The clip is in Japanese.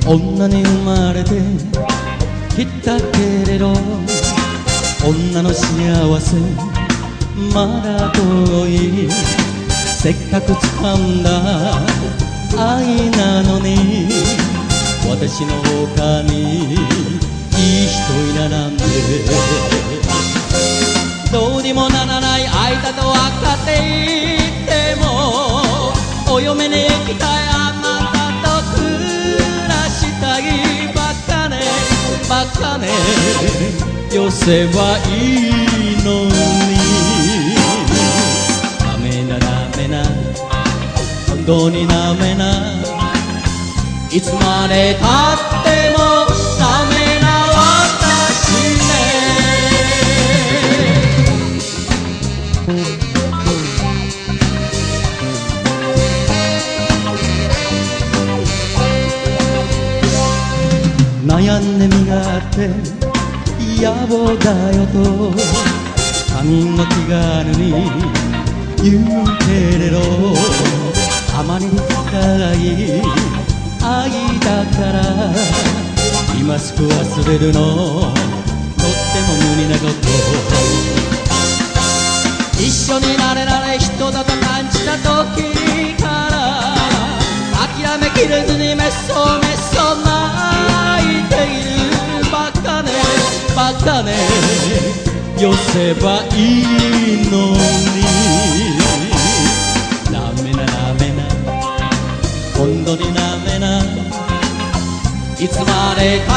女に生まれてきたけれど、女の幸せまだ遠い。せっかく掴んだ愛なのに、私の他にいい人いななんて。どうにもならない愛だと分かっていても、お嫁に行きたいあなたと暮らしたい。バカねバカね、よせばいいのに。ダメなダメな、本当にダメな、いつまでたってもダメな私ね。悩んで身があって野暮だよと他人の気軽に言うけれど、あまりに深い愛だから今すぐ忘れるのとっても無理なこと。一緒になれない人だと感じた時から諦めきれずにめそめそ泣いている。バカねバカね、よせばいいのに。ダメなダメな、本当にダメな、いつまでた